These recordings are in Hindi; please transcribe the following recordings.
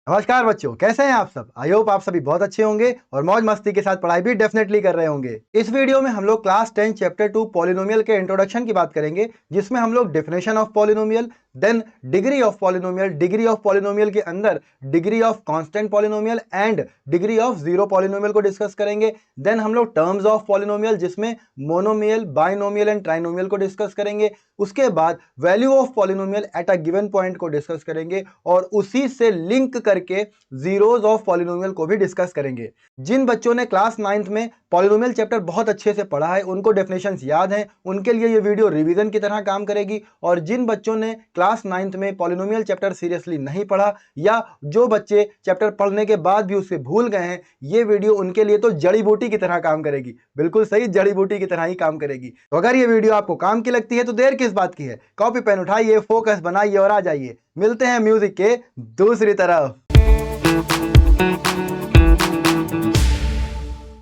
नमस्कार बच्चों, कैसे हैं आप सब। आई होप आप सभी बहुत अच्छे होंगे और मौज मस्ती के साथ पढ़ाई भी डेफिनेटली कर रहे होंगे। इस वीडियो में हम लोग क्लास 10 चैप्टर 2 पॉलिनोमियल के इंट्रोडक्शन की बात करेंगे, जिसमें हम लोग definition of polynomial, then degree of polynomial के अंदर degree of constant polynomial and degree of zero polynomial को डिस्कस करेंगे। देन हम लोग टर्म्स ऑफ पॉलिनोमियल, जिसमें मोनोमियल, बाइनोमियल एंड ट्राइनोमियल को डिस्कस करेंगे। उसके बाद value of polynomial at a given point को डिस्कस करेंगे और उसी से लिंक करके जीरोज ऑफ पॉलिनोमियल को भी डिस्कस करेंगे। जिन बच्चों ने क्लास 9th में पॉलिनोमियल चैप्टर बहुत अच्छे से पढ़ा है, उनको डेफिनेशंस याद हैं, उनके लिए ये वीडियो रिवीजन की तरह काम करेगी। और जिन बच्चों ने क्लास 9th में पॉलिनोमियल चैप्टर सीरियसली नहीं पढ़ा या जो बच्चे चैप्टर पढ़ने के बाद भी उसे भूल गए हैं, ये वीडियो उनके लिए तो जड़ी बूटी की तरह काम करेगी। बिल्कुल सही, जड़ी बूटी की तरह ही काम करेगी। तो अगर ये वीडियो आपको काम की लगती है तो देर किस बात की है, कॉपी पेन उठाइए, फोकस बनाइए और आ जाइए। मिलते हैं म्यूजिक के दूसरी तरफ।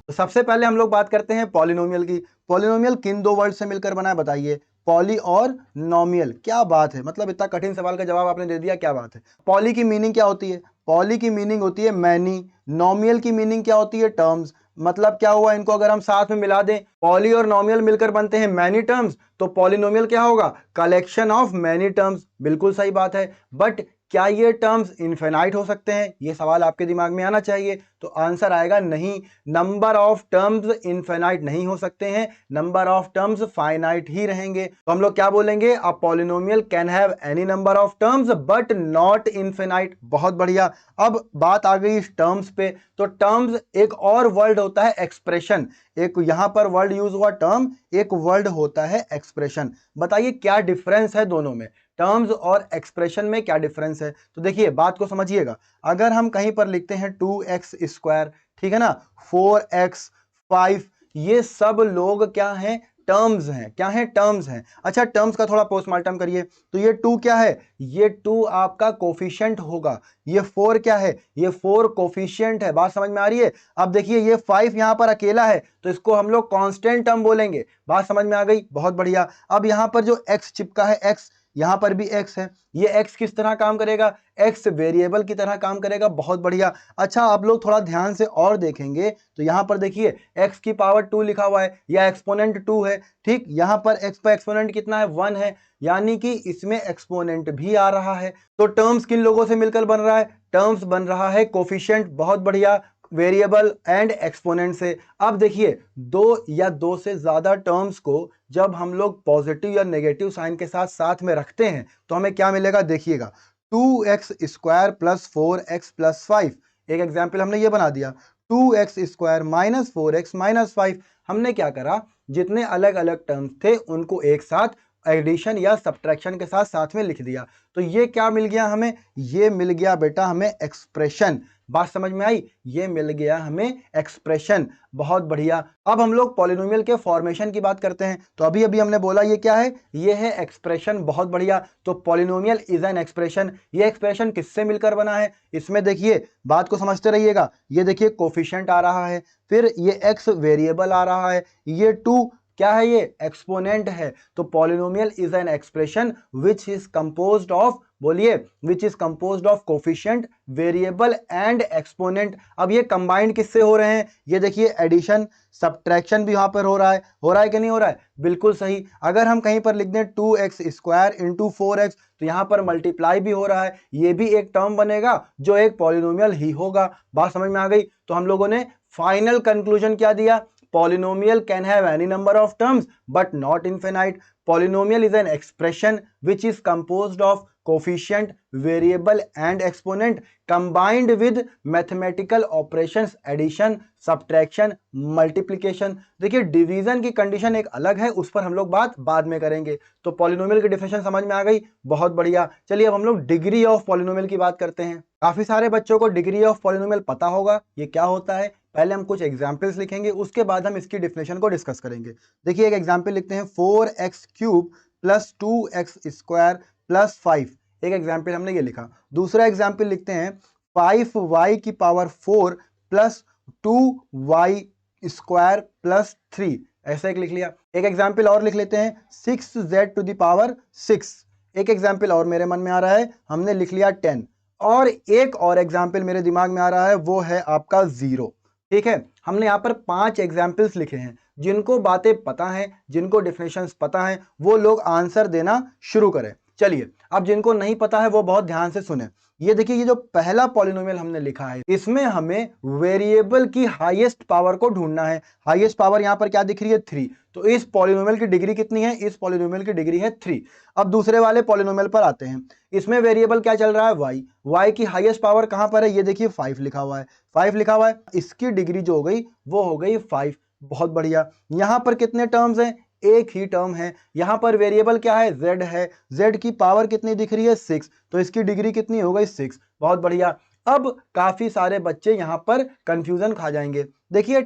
तो सबसे पहले हम लोग बात करते हैं पॉलिनोमियल की। पॉलिनोमियल किन दो वर्ड से मिलकर बना है बताइए। पॉली और नोमियल। क्या बात है, मतलब इतना कठिन सवाल का जवाब आपने दे दिया, क्या बात है। पॉली की मीनिंग क्या होती है? पॉली की मीनिंग होती है मैनी। नोमियल की मीनिंग क्या होती है? टर्म्स। मतलब क्या हुआ, इनको अगर हम साथ में मिला दें, पॉली और नोमियल मिलकर बनते हैं मैनी टर्म्स, तो पॉलिनोमियल क्या होगा? Collection of many terms. बिल्कुल सही बात है। बट क्या ये टर्म्स इनफिनाइट हो सकते हैं? ये सवाल आपके दिमाग में आना चाहिए। तो आंसर आएगा नहीं। नंबर ऑफ टर्म्स इनफिनाइट नहीं हो सकते हैं, नंबर ऑफ टर्म्स फाइनाइट ही रहेंगे। तो हम लोग क्या बोलेंगे? A polynomial can have any number of terms but not infinite. बहुत बढ़िया। अब बात आ गई इस टर्म्स पे, तो टर्म्स एक और वर्ड होता है एक्सप्रेशन। एक यहां पर वर्ड यूज हुआ टर्म, एक वर्ड होता है एक्सप्रेशन। बताइए क्या डिफरेंस है दोनों में, टर्म्स और एक्सप्रेशन में क्या डिफरेंस है? तो देखिए बात को समझिएगा। अगर हम कहीं पर लिखते हैं 2x², ठीक है ना, 4x, 5, ये सब लोग क्या हैं? टर्म्स हैं। क्या हैं? टर्म्स हैं। अच्छा, टर्म्स का थोड़ा पोस्टमार्टम करिए। तो ये 2 क्या है? ये 2 आपका कोफिशिएंट होगा। ये 4 क्या है? ये 4 कोफिशिएंट है। बात समझ में आ रही है? अब देखिए ये 5 यहां पर अकेला है, तो इसको हम लोग कांस्टेंट टर्म बोलेंगे। बात समझ में आ गई? बहुत बढ़िया। अब यहां पर जो x चिपका है, x, यहां पर भी x है। ये x किस तरह काम करेगा? x वेरिएबल की तरह काम करेगा। बहुत बढ़िया। अच्छा, आप लोग थोड़ा ध्यान से और देखेंगे तो यहां पर देखिए x की पावर 2 लिखा हुआ है, या एक्सपोनेंट 2 है। ठीक, यहां पर x का एक्सपोनेंट कितना है? 1 है, यानी कि इसमें एक्सपोनेंट भी आ रहा है। तो टर्म्स किन लोगों से मिलकर बन रहा है? टर्म्स बन रहा है कोफिशिएंट, बहुत बढ़िया, वेरिएबल एंड एक्सपोनेंट से। अब देखिए दो या दो से ज्यादा टर्म्स को जब हम लोग पॉजिटिव या नेगेटिव साइन के साथ साथ में रखते हैं तो हमें क्या मिलेगा? देखिएगा, 2x² प्लस 4x प्लस 5। एक एग्जाम्पल हमने ये बना दिया, 2x² माइनस 4x माइनस 5। हमने क्या करा? जितने अलग अलग टर्म्स थे उनको एक साथ एडिशन या सब्ट्रैक्शन के साथ साथ में लिख दिया। तो ये क्या मिल गया हमें? ये मिल गया बेटा हमें एक्सप्रेशन। बात समझ में आई? ये मिल गया हमें एक्सप्रेशन। बहुत बढ़िया। अब हम लोग पॉलिनोमियल के फॉर्मेशन की बात करते हैं। तो अभी अभी हमने बोला ये क्या है? ये है एक्सप्रेशन। बहुत बढ़िया। तो पॉलिनोमियल इज एन एक्सप्रेशन। ये एक्सप्रेशन किससे मिलकर बना है? इसमें देखिए, बात को समझते रहिएगा। ये देखिए कोफिशिएंट आ रहा है, फिर ये x वेरिएबल आ रहा है, ये 2 क्या है? ये एक्सपोनेंट है। तो polynomial is an expression which is composed of, बोलिए, which is composed of coefficient, variable and exponent. अब ये कंबाइंड किससे हो रहे हैं? ये देखिए एडिशन सब्ट्रैक्शन भी यहां पर हो रहा है। हो रहा है कि नहीं हो रहा है? बिल्कुल सही। अगर हम कहीं पर लिख दें 2x² इंटू 4x, तो यहां पर मल्टीप्लाई भी हो रहा है। ये भी एक टर्म बनेगा जो एक पॉलिनोमियल ही होगा। बात समझ में आ गई? तो हम लोगों ने फाइनल कंक्लूजन क्या दिया? Polynomial can have any number of terms but not infinite. Polynomial is an expression which is composed of coefficient, variable and exponent combined with mathematical operations addition, subtraction, multiplication. देखिए डिवीजन की कंडीशन एक अलग है, उस पर हम लोग बात बाद में करेंगे। तो पॉलिनोमियल की डिफिनेशन समझ में आ गई? बहुत बढ़िया। चलिए अब हम लोग डिग्री ऑफ पॉलिनोमियल की बात करते हैं। काफी सारे बच्चों को डिग्री ऑफ पॉलिनोमियल पता होगा ये क्या होता है। पहले हम कुछ एग्जाम्पल्स लिखेंगे, उसके बाद हम इसकी डिफिनेशन को डिस्कस करेंगे। देखिए एक एग्जाम्पल लिखते हैं, 4x³ प्लस 2x² प्लस 5। एक एग्जाम्पल हमने ये लिखा। दूसरा एग्जाम्पल लिखते हैं 5y की पावर 4 प्लस 2y² प्लस 3। ऐसा एक लिख लिया। एक एग्जाम्पल और लिख लेते हैं 6z टू द पावर 6। एक एग्जाम्पल और मेरे मन में आ रहा है, हमने लिख लिया 10। और एक और एग्जाम्पल मेरे दिमाग में आ रहा है, वो है आपका 0। ठीक है, हमने यहाँ पर 5 एग्जाम्पल्स लिखे हैं। जिनको बातें पता हैं, जिनको डेफिनेशंस पता हैं, वो लोग आंसर देना शुरू करें। चलिए, अब जिनको नहीं पता है वो बहुत ध्यान से सुने। ये देखिए, ये जो पहला पॉलिनोमियल हमने लिखा है, इसमें हमें वेरिएबल की हाईएस्ट पावर को ढूंढना है। हाईएस्ट पावर यहाँ पर क्या दिख रही है? 3। तो इस पॉलिनोमियल की डिग्री कितनी है? इस पॉलिनोमियल की डिग्री है 3। अब दूसरे वाले पॉलिनोमियल पर आते हैं। इसमें वेरिएबल क्या चल रहा है? y। y की हाईएस्ट पावर कहां पर है? ये देखिए 5 लिखा हुआ है। 5 लिखा हुआ है, इसकी डिग्री जो हो गई वो हो गई 5। बहुत बढ़िया। यहां पर कितने टर्म्स हैं? एक ही टर्म है। यहां पर वेरिएबल क्या है? z है। z की पावर कितनी दिख रही है? 6। तो इसकी डिग्री कितनी हो गई? 6। बहुत बढ़िया। अब काफी सारे बच्चे यहां पर कंफ्यूजन खा जाएंगे। देखिए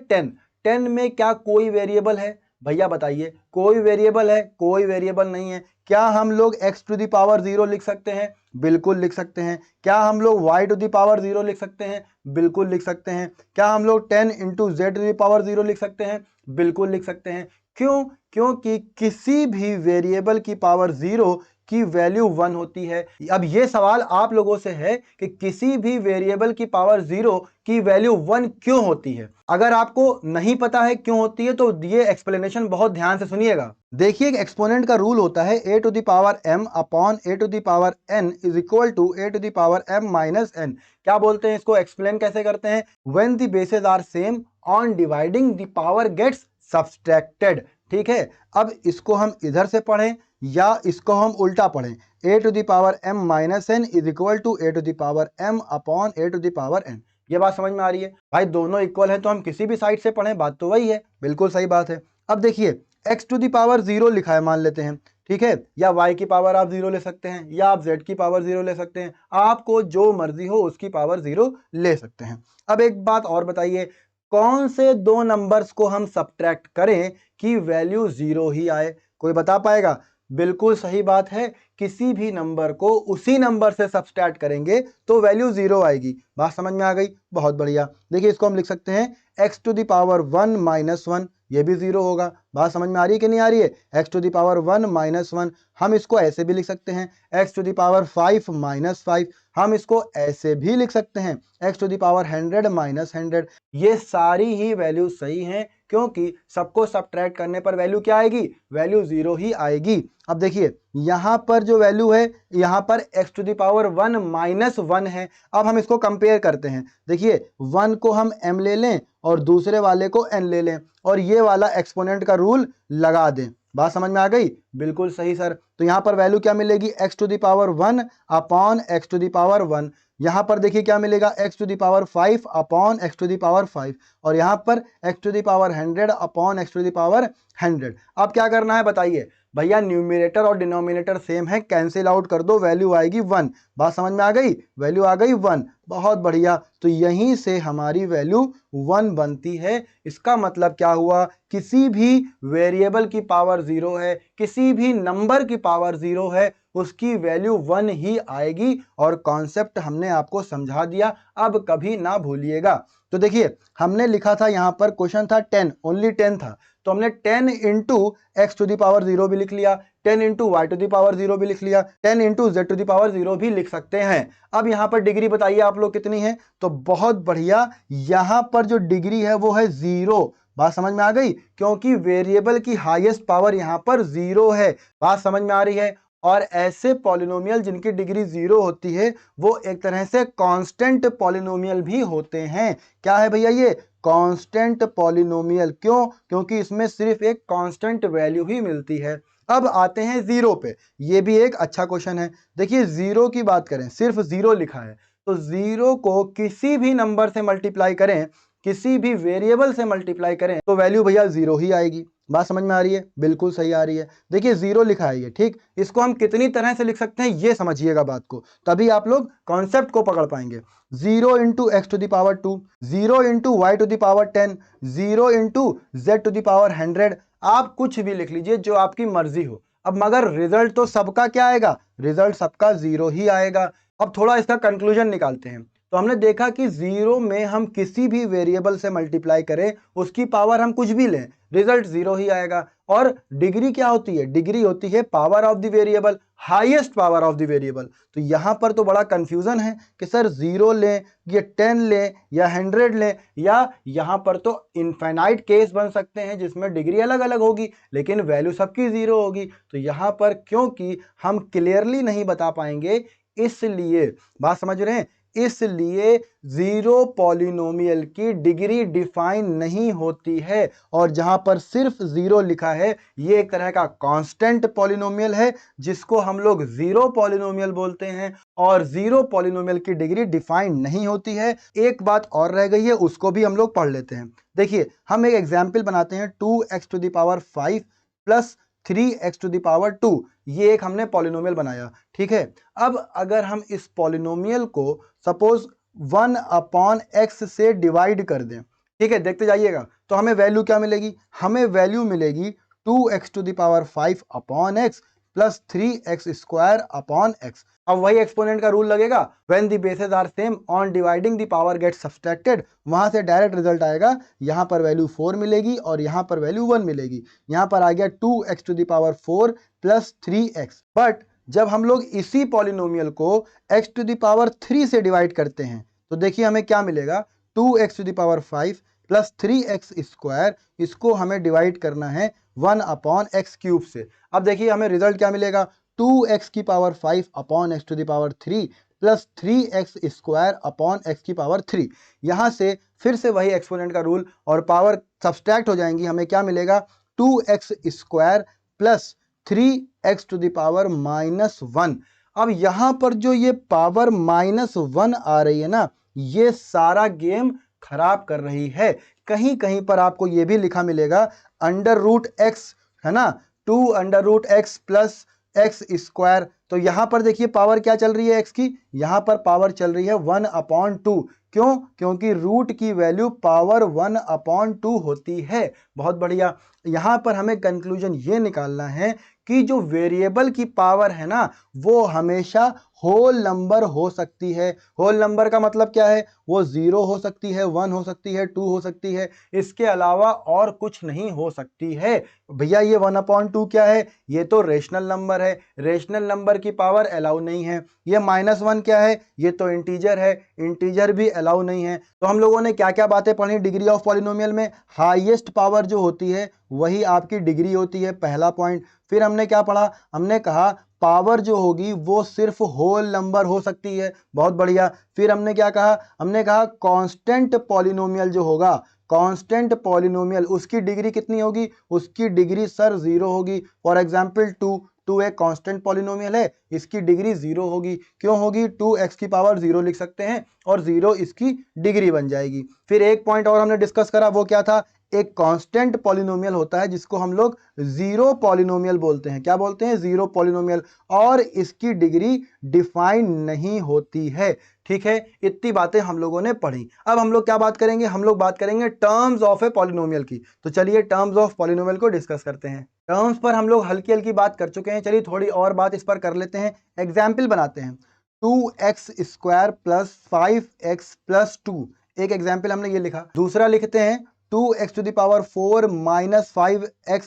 10 में क्या कोई वेरिएबल है? भैया बताइए, कोई वेरिएबल है? कोई वेरिएबल नहीं है। क्या हम लोग x टू द पावर 0 लिख सकते हैं? बिल्कुल लिख सकते हैं। क्या हम लोग y टू द पावर 0 लिख सकते हैं? बिल्कुल लिख सकते हैं। क्या हम लोग 10 into z to the power 0 लिख सकते हैं? बिल्कुल लिख सकते हैं। क्यों? क्योंकि किसी भी वेरिएबल की पावर 0 की वैल्यू 1 होती है। अब ये सवाल आप लोगों से है कि किसी भी वेरिएबल की पावर 0 की वैल्यू 1 क्यों होती है? अगर आपको नहीं पता है क्यों होती है तो ये एक्सप्लेनेशन बहुत ध्यान से सुनिएगा। देखिए, एक्सपोनेंट का रूल होता है a to the power m upon a to the power n is equal to a to the power m minus n। क्या बोलते हैं इसको? एक्सप्लेन कैसे करते हैं? When the bases are same on dividing the power gets subtracted. ठीक है, अब इसको हम इधर से पढ़ें या इसको हम उल्टा पढ़ें, a to the power m minus n is equal to a to the power m upon a to the power n। ये बात समझ में आ रही है? भाई दोनों इक्वल है तो हम किसी भी साइड से पढ़ें, बात तो वही है। बिल्कुल सही बात है। अब देखिए, x टू द पावर 0 लिखा है मान लेते हैं। ठीक है, या y की पावर आप 0 ले सकते हैं, या आप z की पावर 0 ले सकते हैं। आपको जो मर्जी हो उसकी पावर 0 ले सकते हैं। अब एक बात और बताइए, कौन से दो नंबर्स को हम सब्ट्रैक्ट करें कि वैल्यू 0 ही आए? कोई बता पाएगा? बिल्कुल सही बात है, किसी भी नंबर को उसी नंबर से सब्ट्रैक्ट करेंगे तो वैल्यू 0 आएगी। बात समझ में आ गई? बहुत बढ़िया। देखिए, इसको हम लिख सकते हैं x to the power 1 minus 1, ये भी 0 होगा। बात समझ में आ रही है कि नहीं आ रही है? x to the power 1 minus 1, हम इसको ऐसे भी लिख सकते हैं x to the power 5 minus 5, हम इसको ऐसे भी लिख सकते हैं x to the power 100 minus 100। ये सारी ही वैल्यू सही हैं, क्योंकि सबको सब्ट्रैक्ट करने पर वैल्यू क्या आएगी? वैल्यू 0 ही आएगी। अब देखिए, यहां पर जो वैल्यू है, यहां पर x to the power 1 minus 1 है। अब हम इसको कंपेयर करते हैं। देखिए, 1 को हम m ले लें और दूसरे वाले को n ले लें और ये वाला एक्सपोनेंट का रूल लगा दें। बात समझ में आ गई? बिल्कुल सही सर। तो यहां पर वैल्यू क्या मिलेगी? x to the power 1 upon x to the power 1। यहां पर देखिए क्या मिलेगा? x to the power 5 upon x to the power 5, और यहां पर x to the power 100 upon x to the power 100। अब क्या करना है बताइए? भैया न्यूमरेटर और डिनोमिनेटर सेम है, कैंसिल आउट कर दो, वैल्यू आएगी 1। बात समझ में आ गई? वैल्यू आ गई 1। बहुत बढ़िया। तो यहीं से हमारी वैल्यू 1 बनती है। इसका मतलब क्या हुआ? किसी भी वेरिएबल की पावर 0 है, किसी भी नंबर की पावर 0 है, उसकी वैल्यू 1 ही आएगी। और कॉन्सेप्ट हमने आपको समझा दिया, अब कभी ना भूलिएगा। तो देखिए, हमने लिखा था यहां पर, क्वेश्चन था 10, ओनली 10 था, तो हमने 10 into x to the power 0 भी लिख लिया, 10 into y to the power 0 भी लिख लिया, 10 into z to the power 0 भी लिख सकते हैं। अब यहां पर डिग्री बताइए आप लोग कितनी है? तो बहुत बढ़िया, यहां पर जो डिग्री है वो है 0। बात समझ में आ गई? क्योंकि वेरिएबल की हाईएस्ट पावर यहां पर 0 है। बात समझ में आ रही है? और ऐसे पॉलिनोमियल जिनकी डिग्री 0 होती है वो एक तरह से कांस्टेंट पॉलिनोमियल भी होते हैं। क्या है भैया? ये कांस्टेंट पॉलिनोमियल। क्यों? क्योंकि इसमें सिर्फ एक कांस्टेंट वैल्यू ही मिलती है। अब आते हैं 0 पे। ये भी एक अच्छा क्वेश्चन है। देखिए, 0 की बात करें, सिर्फ 0 लिखा है, तो 0 को किसी भी नंबर से मल्टीप्लाई करें, किसी भी वेरिएबल से मल्टीप्लाई करें, तो वैल्यू भैया 0 ही आएगी। बात समझ में आ रही है? बिल्कुल सही आ रही है। देखिए, 0 लिखा है ये, ठीक। इसको हम कितनी तरह से लिख सकते हैं ये समझिएगा बात को, तभी आप लोग कॉन्सेप्ट को पकड़ पाएंगे। 0 into x to the power 2, 0 into y to the power 10, 0 into z to the power 100। आप कुछ भी लिख लीजिए जो आपकी मर्जी हो। अब मगर रिजल्ट तो सबका क्या आएगा? रिजल्ट सबका 0 ही आएगा। अब थोड़ा इसका कंक्लूजन निकालते हैं। तो हमने देखा कि जीरो में हम किसी भी वेरिएबल से मल्टीप्लाई करें, उसकी पावर हम कुछ भी लें, रिजल्ट जीरो ही आएगा। और डिग्री क्या होती है? डिग्री होती है power of the variable, highest power of the variable. तो यहां पर तो बड़ा कंफ्यूजन है कि सर जीरो लें या 10 लें या 100 लें, या यहां पर तो इनफाइनाइट केस बन सकते हैं जिसमें डिग्री अलग अलग होगी लेकिन वैल्यू सबकी जीरो होगी। तो यहां पर क्योंकि हम क्लियरली नहीं बता पाएंगे, इसलिए, बात समझ रहे हैं, इसलिए जीरो पॉलिनोमियल की डिग्री डिफाइन नहीं होती है। और जहां पर सिर्फ जीरो लिखा है, ये एक तरह का कांस्टेंट पॉलिनोमियल है जिसको हम लोग जीरो पॉलिनोमियल बोलते हैं, और जीरो पॉलिनोमियल की डिग्री डिफाइन नहीं होती है। एक बात और रह गई है, उसको भी हम लोग पढ़ लेते हैं। देखिए, हम एक एग्जाम्पल बनाते हैं, 2x to the power 5 plus 3x to the power 2, ये एक हमने पॉलिनोमियल बनाया, ठीक है। अब अगर हम इस पॉलिनोमियल को सपोज 1 अपॉन x से डिवाइड कर दें, ठीक है, देखते जाइएगा, तो हमें वैल्यू क्या मिलेगी? हमें वैल्यू मिलेगी 2x to the power 5 upon x plus 3x square upon x। अब वही एक्सपोनेंट का रूल लगेगा, when the bases are same on dividing the power gets subtracted, वहां से डायरेक्ट रिजल्ट आएगा, यहां पर वैल्यू 4 मिलेगी और यहां पर वैल्यू 1 मिलेगी। यहां पर आ गया 2x to the power 4 plus 3x। But जब हम लोग इसी पॉलिनोमियल को x टू द पावर 3 से डिवाइड करते हैं, तो देखिए हमें क्या मिलेगा, 2x to the power 5 plus 3x square, इसको हमें डिवाइड करना है 1 अपॉन एक्स क्यूब से। अब देखिए हमें रिजल्ट क्या मिलेगा, 2x की power 5 upon x to the power 3 plus 3x square upon x की पावर 3। यहां से फिर से वही एक्सपोनेंट का रूल और पावर सब्सट्रैक्ट हो जाएंगी, हमें क्या मिलेगा, 2x square plus 3x to the power -1। अब यहां पर जो ये पावर -1 आ रही है ना, ये सारा गेम खराब कर रही है। कहीं कहीं पर आपको ये भी लिखा मिलेगा अंडर रूट एक्स, है ना, 2 under root x plus x square. तो यहां पर देखिए पावर क्या चल रही है एक्स की, यहां पर पावर चल रही है 1 अपॉन 2। क्यों? क्योंकि रूट की वैल्यू पावर 1 अपॉन 2 होती है। बहुत बढ़िया। यहां पर हमें कंक्लूजन ये निकालना है कि जो वेरिएबल की पावर है ना, वो हमेशा होल नंबर हो सकती है। होल नंबर का मतलब क्या है? वो 0 हो सकती है, 1 हो सकती है, 2 हो सकती है, इसके अलावा और कुछ नहीं हो सकती है। भैया ये 1 अपॉन 2 क्या है? ये तो रेशनल नंबर है, रेशनल नंबर की पावर अलाउ नहीं है। ये -1 क्या है? ये तो इंटीजर है, इंटीजर भी अलाउ नहीं है। तो हम लोगों ने क्या क्या बातें पढ़ी डिग्री ऑफ पॉलिनोमियल में? हाईएस्ट पावर जो होती है वही आपकी डिग्री होती है, पहला पॉइंट। फिर हमने क्या पढ़ा? हमने कहा पावर जो होगी वो सिर्फ होल नंबर हो सकती है, बहुत बढ़िया। फिर हमने क्या कहा? हमने कहा कांस्टेंट पॉलिनोमियल जो होगा, कांस्टेंट पॉलिनोमियल, उसकी डिग्री कितनी होगी? उसकी डिग्री सर 0 होगी। फॉर एग्जांपल 2 एक कांस्टेंट पॉलिनोमियल है, इसकी डिग्री 0 होगी। क्यों होगी? 2x की पावर 0 लिख सकते हैं और 0 इसकी डिग्री बन जाएगी। फिर एक पॉइंट और हमने डिस्कस करा, वो क्या था? एक कांस्टेंट पॉलिनोमियल होता है जिसको हम लोग जीरो पॉलिनोमियल बोलते हैं। क्या बोलते हैं? जीरो पॉलिनोमियल, और इसकी डिग्री डिफाइन नहीं होती है। ठीक है, इतनी बातें हम लोगों ने पढ़ी। अब हम लोग क्या बात करेंगे? हम लोग बात करेंगे टर्म्स ऑफ ए पॉलिनोमियल की। तो चलिए टर्म्स ऑफ पॉलिनोमियल को डिस्कस करते हैं। टर्म्स पर हम लोग हल्की हल्की बात कर चुके हैं, चलिए थोड़ी और बात इस पर कर लेते हैं। एग्जाम्पल बनाते हैं, 2x square plus 5x plus 2, एक एग्जाम्पल हमने ये लिखा। दूसरा लिखते हैं 2x to the power 4 minus 5x।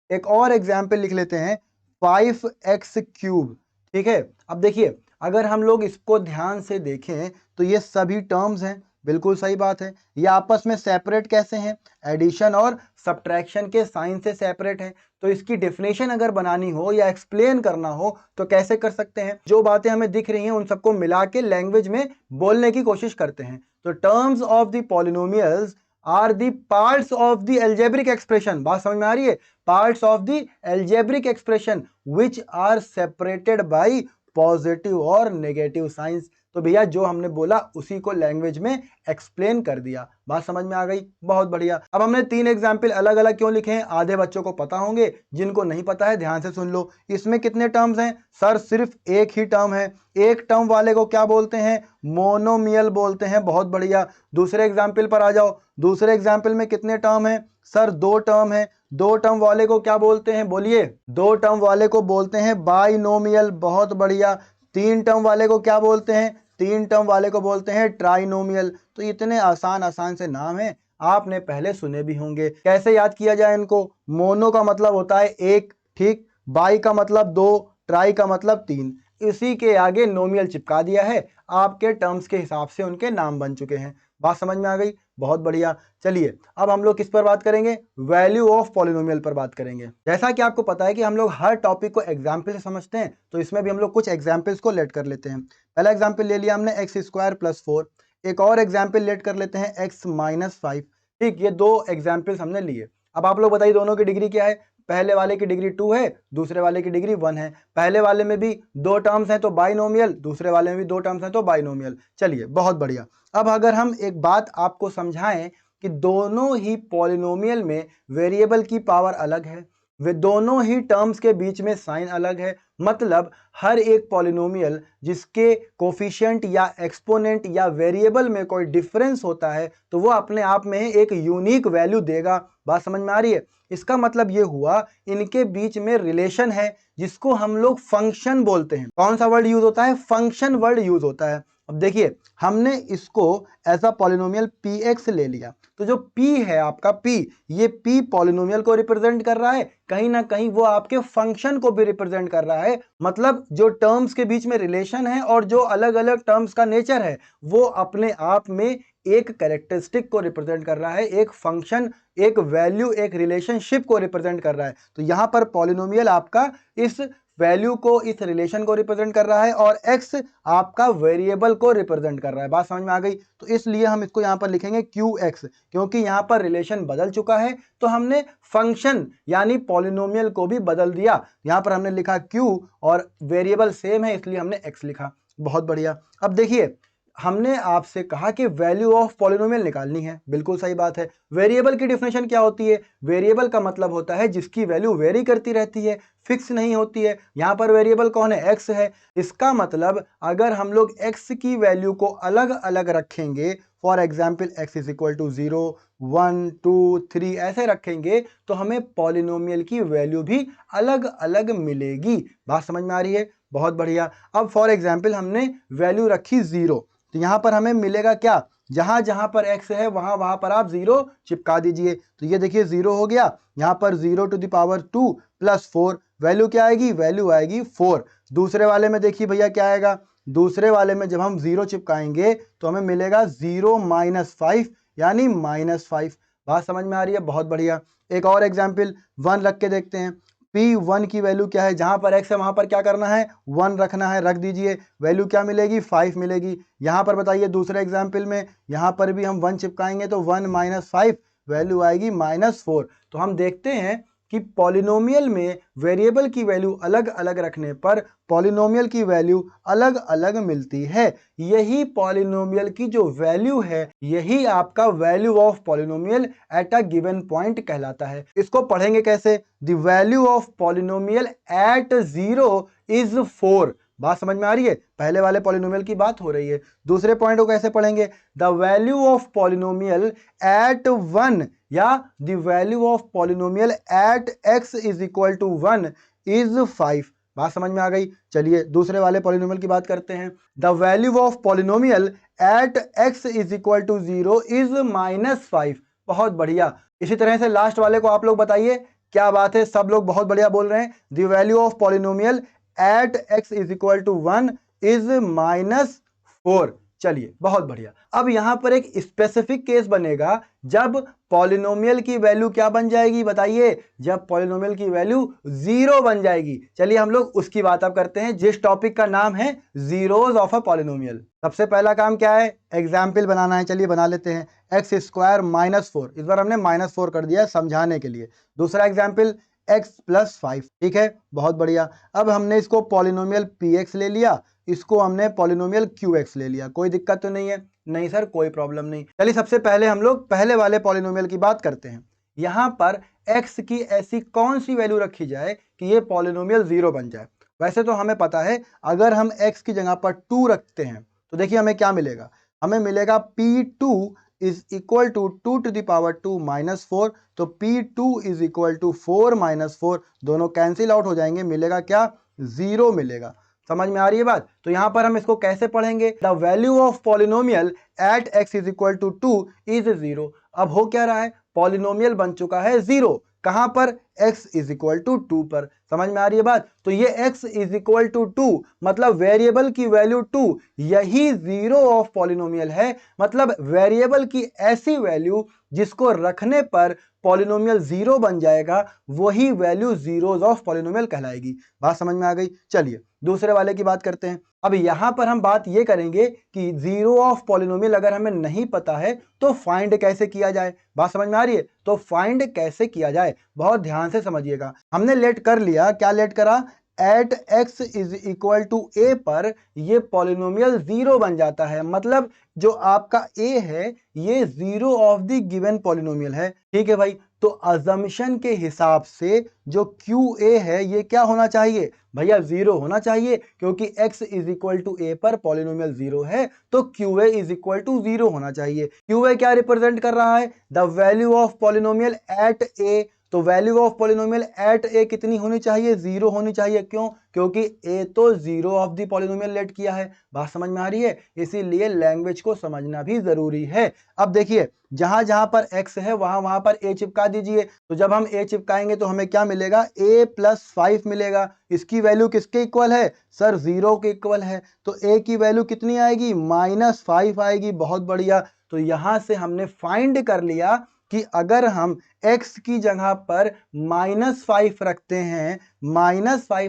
एक और एग्जाम्पल लिख लेते हैं 5x क्यूब। ठीक है, अब देखिए अगर हम लोग इसको ध्यान से देखें तो ये सभी टर्म्स हैं, बिल्कुल सही बात है। ये आपस में सेपरेट कैसे हैं? एडिशन और सब्ट्रैक्शन के साइन से सेपरेट हैं। तो इसकी डेफिनेशन अगर बनानी हो या एक्सप्लेन करना हो तो कैसे कर सकते हैं? जो बातें हमें दिख रही हैं उन सबको मिला के लैंग्वेज में बोलने की कोशिश करते हैं। तो terms of the polynomials are the parts of the algebraic expression. बात समझ में आ रही है? Parts of the algebraic expression which are separated by positive और नेगेटिव साइंस। तो भैया जो हमने बोला उसी को लैंग्वेज में एक्सप्लेन कर दिया। बात समझ में आ गई? बहुत बढ़िया। अब हमने 3 एग्जाम्पल अलग अलग क्यों लिखे हैं? आधे बच्चों को पता होंगे, जिनको नहीं पता है ध्यान से सुन लो। इसमें कितने टर्म्स हैं? सर सिर्फ एक ही टर्म है। एक टर्म वाले को क्या बोलते हैं? मोनोमियल बोलते हैं। बहुत बढ़िया। दूसरे एग्जाम्पल पर आ जाओ। दूसरे एग्जाम्पल में कितने टर्म है? सर 2 टर्म है। 2 टर्म वाले को क्या बोलते हैं? बोलिए। 2 टर्म वाले को बोलते हैं बाइनोमियल। बहुत बढ़िया। 3 टर्म वाले को क्या बोलते हैं? 3 टर्म वाले को बोलते हैं ट्राइनोमियल। तो इतने आसान आसान से नाम हैं, आपने पहले सुने भी होंगे। कैसे याद किया जाए इनको? मोनो का मतलब होता है एक, ठीक, बाई का मतलब 2, ट्राई का मतलब 3। इसी के आगे नोमियल चिपका दिया है, आपके टर्म्स के हिसाब से उनके नाम बन चुके हैं। बात समझ में आ गई? बहुत बढ़िया। चलिए अब हम लोग किस पर बात करेंगे? वैल्यू ऑफ पॉलिनोमियल पर बात करेंगे। जैसा कि आपको पता है कि हम लोग हर टॉपिक को एग्जाम्पल से समझते हैं, तो इसमें भी हम लोग कुछ एग्जाम्पल्स को लेट कर लेते हैं। पहला एग्जाम्पल ले लिया हमने एक्स स्क्वायर प्लस 4। एक और एग्जाम्पल लेट कर लेते हैं एक्स माइनस 5। ठीक, ये 2 एग्जाम्पल्स हमने लिए। अब आप लोग बताइए दोनों की डिग्री क्या है? पहले वाले की डिग्री 2 है, दूसरे वाले की डिग्री 1 है। पहले वाले में भी 2 टर्म्स हैं तो बाइनोमियल, दूसरे वाले में भी 2 टर्म्स हैं तो बाइनोमियल। चलिए बहुत बढ़िया। अब अगर हम एक बात आपको समझाएं कि दोनों ही पॉलिनोमियल में वेरिएबल की पावर अलग है, वे दोनों ही टर्म्स के बीच में साइन अलग है, मतलब हर एक पॉलिनोमियल जिसके कोफिशिएंट या एक्सपोनेंट या वेरिएबल में कोई डिफरेंस होता है तो वो अपने आप में एक यूनिक वैल्यू देगा। बात समझ में आ रही है? इसका मतलब ये हुआ इनके बीच में रिलेशन है जिसको हम लोग फंक्शन बोलते हैं। कौन सा वर्ड यूज होता है? फंक्शन वर्ड यूज होता है। अब देखिए हमने इसको एज अ पॉलिनोमियल px ले लिया, तो जो p है आपका p, ये p पॉलिनोमियल को रिप्रेजेंट कर रहा है, कहीं ना कहीं वो आपके फंक्शन को भी रिप्रेजेंट कर रहा है। मतलब जो टर्म्स के बीच में रिलेशन है और जो अलग अलग टर्म्स का नेचर है वो अपने आप में एक कैरेक्टरिस्टिक को रिप्रेजेंट कर रहा है, एक फंक्शन, एक वैल्यू, एक रिलेशनशिप को रिप्रेजेंट कर रहा है। तो यहां पर पॉलिनोमियल आपका इस वैल्यू को, इस रिलेशन को रिप्रेजेंट कर रहा है और x आपका वेरिएबल को रिप्रेजेंट कर रहा है। बात समझ में आ गई? तो इसलिए हम इसको यहां पर लिखेंगे qx, क्योंकि यहां पर रिलेशन बदल चुका है तो हमने फंक्शन यानी पॉलिनोमियल को भी बदल दिया। यहां पर हमने लिखा q और वेरिएबल सेम है इसलिए हमने x लिखा। बहुत बढ़िया। अब देखिए हमने आपसे कहा कि वैल्यू ऑफ पॉलिनोमियल निकालनी है, बिल्कुल सही बात है। वेरिएबल की डेफिनेशन क्या होती है? वेरिएबल का मतलब होता है जिसकी वैल्यू वेरी करती रहती है, फिक्स नहीं होती है। यहां पर वेरिएबल कौन है? x है। इसका मतलब अगर हम लोग x की वैल्यू को अलग अलग रखेंगे, for example x is equal to 0, 1, 2, 3 ऐसे रखेंगे तो हमें पॉलिनोमियल की वैल्यू भी अलग अलग मिलेगी। बात समझ में आ रही है? बहुत बढ़िया। अब फॉर एग्जाम्पल हमने वैल्यू रखी 0, तो यहां पर हमें मिलेगा क्या? जहां जहां पर x है वहां वहां पर आप 0 चिपका दीजिए। तो ये देखिए 0 हो गया, यहां पर 0 to the power 2 plus 4, value क्या आएगी? वैल्यू आएगी 4। दूसरे वाले में देखिए भैया क्या आएगा? दूसरे वाले में जब हम 0 चिपकाएंगे तो हमें मिलेगा 0 माइनस 5 यानी -5। बात समझ में आ रही है? बहुत बढ़िया। एक और एग्जाम्पल 1 रख के देखते हैं। P1 की वैल्यू क्या है? जहां पर x है वहां पर क्या करना है? 1 रखना है, रख दीजिए। वैल्यू क्या मिलेगी? 5 मिलेगी। यहां पर बताइए दूसरे एग्जाम्पल में, यहां पर भी हम 1 चिपकाएंगे तो 1 माइनस 5, वैल्यू आएगी -4। तो हम देखते हैं कि पॉलिनोमियल में वेरिएबल की वैल्यू अलग अलग रखने पर पॉलिनोमियल की वैल्यू अलग अलग मिलती है। यही पॉलिनोमियल की जो वैल्यू है यही आपका value of polynomial at a given point कहलाता है। इसको पढ़ेंगे कैसे? The value of polynomial at 0 is 4। बात समझ में आ रही है? पहले वाले पॉलिनोमियल की बात हो रही है। दूसरे पॉइंट को कैसे पढ़ेंगे? The value of polynomial at 1 या the value of polynomial at x is equal to 1 is 5। बात समझ में आ गई? चलिए दूसरे वाले पॉलिनोमियल की बात करते हैं। The value of polynomial at x is equal to 0 is -5। बहुत बढ़िया। इसी तरह से लास्ट वाले को आप लोग बताइए। क्या बात है, सब लोग बहुत बढ़िया बोल रहे हैं। The value of polynomial at x is equal to 1 is -4। चलिए बहुत बढ़िया। अब यहां पर एक स्पेसिफिक केस बनेगा जब पॉलिनोमियल की वैल्यू क्या बन जाएगी? बताइए। जब पॉलिनोमियल की वैल्यू 0 बन जाएगी। चलिए हम लोग उसकी बात अब करते हैं जिस टॉपिक का नाम है जीरोज ऑफ अ पॉलिनोमियल। सबसे पहला काम क्या है? एग्जाम्पल बनाना है। चलिए बना लेते हैं। एक्स स्क्वायर -4, इस बार हमने -4 कर दिया है समझाने के लिए। दूसरा एग्जाम्पल x प्लस 5। ठीक है, बहुत बढ़िया। अब हमने इसको पॉलिनोमियल px ले लिया, इसको हमने पॉलिनोमियल qx ले लिया। कोई दिक्कत तो नहीं है? नहीं सर, कोई प्रॉब्लम नहीं। चलिए सबसे पहले हम लोग पहले वाले पॉलिनोमियल की बात करते हैं। यहां पर x की ऐसी कौन सी वैल्यू रखी जाए कि ये पॉलिनोमियल 0 बन जाए? वैसे तो हमें पता है अगर हम x की जगह पर 2 रखते हैं तो देखिए हमें क्या मिलेगा? हमें मिलेगा P2 is equal to 2 to the power 2 -4। तो P2 इज इक्वल टू 4 -4, दोनों कैंसिल आउट हो जाएंगे, मिलेगा क्या? 0 मिलेगा। समझ में आ रही है बात? तो यहां पर हम इसको कैसे पढ़ेंगे? The value of polynomial at x is equal to 2 is 0। अब हो क्या रहा है? पॉलिनोमियल बन चुका है 0। कहां पर? x इज इक्वल टू 2 पर। समझ में आ रही है बात? तो ये x इज इक्वल टू 2 मतलब वेरिएबल की वैल्यू 2, यही जीरो ऑफ पॉलिनोमियल है। मतलब वेरिएबल की ऐसी वैल्यू जिसको रखने पर पॉलिनोमियल 0 बन जाएगा, वही वैल्यू जीरोज ऑफ पॉलिनोमियल कहलाएगी। बात समझ में आ गई? चलिए दूसरे वाले की बात करते हैं। अब यहां पर हम बात ये करेंगे कि जीरो ऑफ पॉलिनोमियल अगर हमें नहीं पता है तो फाइंड कैसे किया जाए। बात समझ में आ रही है? तो फाइंड कैसे किया जाए बहुत ध्यान से समझिएगा। हमने लेट कर लिया, क्या लेट करा? At x is equal to a पर ये पॉलिनोमियल 0 बन जाता है। मतलब जो आपका a है ये 0 ऑफ द गिवन पॉलिनोमियल है। ठीक है भाई, तो अजम्पशन के हिसाब से जो QA है ये क्या होना चाहिए? भैया 0 होना चाहिए, क्योंकि x is equal to a पर पॉलिनोमियल 0 है तो QA इज इक्वल टू 0 होना चाहिए। QA क्या रिप्रेजेंट कर रहा है? The value of polynomial at a। तो value of polynomial at a कितनी होनी चाहिए? 0 होनी चाहिए। क्यों? क्योंकि ए तो 0 ऑफ द पॉलिनोमियल लेट किया है। बात समझ में आ रही है? इसीलिए लैंग्वेज को समझना भी जरूरी है। अब देखिए जहां जहां पर x है वहां वहां पर a चिपका दीजिए। तो जब हम a चिपकाएंगे तो हमें क्या मिलेगा? a प्लस 5 मिलेगा। इसकी वैल्यू किसके इक्वल है? सर 0 के इक्वल है। तो a की वैल्यू कितनी आएगी? -5 आएगी। बहुत बढ़िया। तो यहां से हमने फाइंड कर लिया कि अगर हम x की जगह पर -5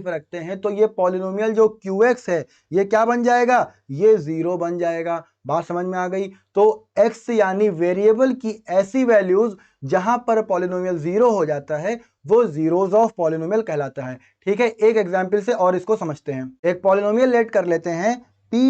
रखते हैं तो ये पॉलिनोमियल जो QX है ये क्या बन जाएगा? ये 0 बन जाएगा। बात समझ में आ गई? तो x यानी वेरिएबल की ऐसी वैल्यूज जहां पर पॉलिनोमियल 0 हो जाता है वो जीरोज ऑफ पॉलिनोमियल कहलाता है। ठीक है, एक एग्जाम्पल से और इसको समझते हैं। एक पॉलिनोमियल लेट कर लेते हैं py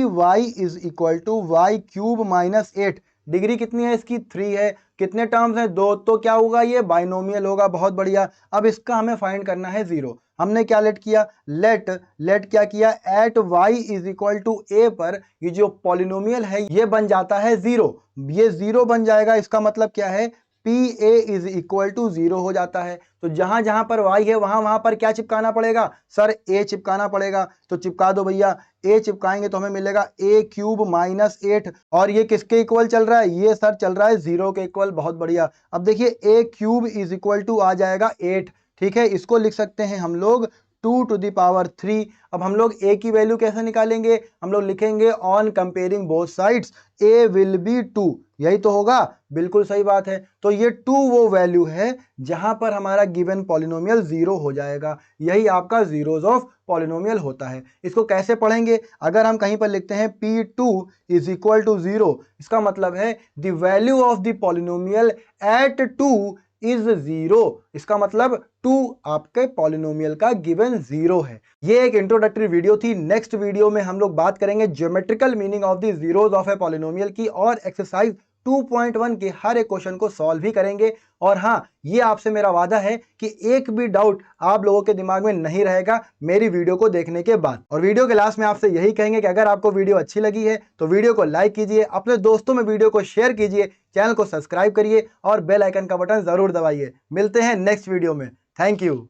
is equal to y cube minus 8। Degree कितनी है इसकी? 3 है। कितने टर्म्स हैं? 2। तो क्या होगा? ये बाइनोमियल होगा। बहुत बढ़िया। अब इसका हमें फाइंड करना है 0। हमने क्या लेट किया? लेट क्या किया? At y is equal to a पर ये जो पॉलिनोमियल है ये बन जाता है 0। ये 0 बन जाएगा। इसका मतलब क्या है? PA इज इक्वल टू 0 हो जाता है। तो जहां जहां पर y है वहां वहां पर क्या चिपकाना पड़ेगा? सर a चिपकाना पड़ेगा। तो चिपका दो भैया। a चिपकाएंगे तो हमें मिलेगा a क्यूब माइनस 8। और ये किसके इक्वल चल रहा है? ये सर चल रहा है 0 के इक्वल। बहुत बढ़िया। अब देखिए a cube is equal to आ जाएगा 8। ठीक है, इसको लिख सकते हैं हम लोग 2 टू द पावर 3। अब हम लोग a की वैल्यू कैसे निकालेंगे? हम लोग लिखेंगे on comparing both sides a will be 2। यही तो होगा। बिल्कुल सही बात है। तो ये 2 वो वैल्यू है जहां पर हमारा गिवन पॉलिनोमियल 0 हो जाएगा। यही आपका जीरोज ऑफ पॉलिनोमियल होता है। इसको कैसे पढ़ेंगे? अगर हम कहीं पर लिखते हैं p2 इज इक्वल टू 0, इसका मतलब है the value of the polynomial at 2 is 0। इसका मतलब 2 आपके पॉलिनोमियल का गिवन 0 है। ये एक इंट्रोडक्टरी वीडियो थी। नेक्स्ट वीडियो में हम लोग बात करेंगे geometrical meaning of the zeros of a polynomial की, और एक्सरसाइज 2.1 के हर एक क्वेश्चन को सॉल्व भी करेंगे। और हाँ, ये आपसे मेरा वादा है कि एक भी डाउट आप लोगों के दिमाग में नहीं रहेगा मेरी वीडियो को देखने के बाद। और वीडियो के लास्ट में आपसे यही कहेंगे कि अगर आपको वीडियो अच्छी लगी है तो वीडियो को लाइक कीजिए, अपने दोस्तों में वीडियो को शेयर कीजिए, चैनल को सब्सक्राइब करिए और बेल आइकन का बटन जरूर दबाइए। मिलते हैं नेक्स्ट वीडियो में। Thank you.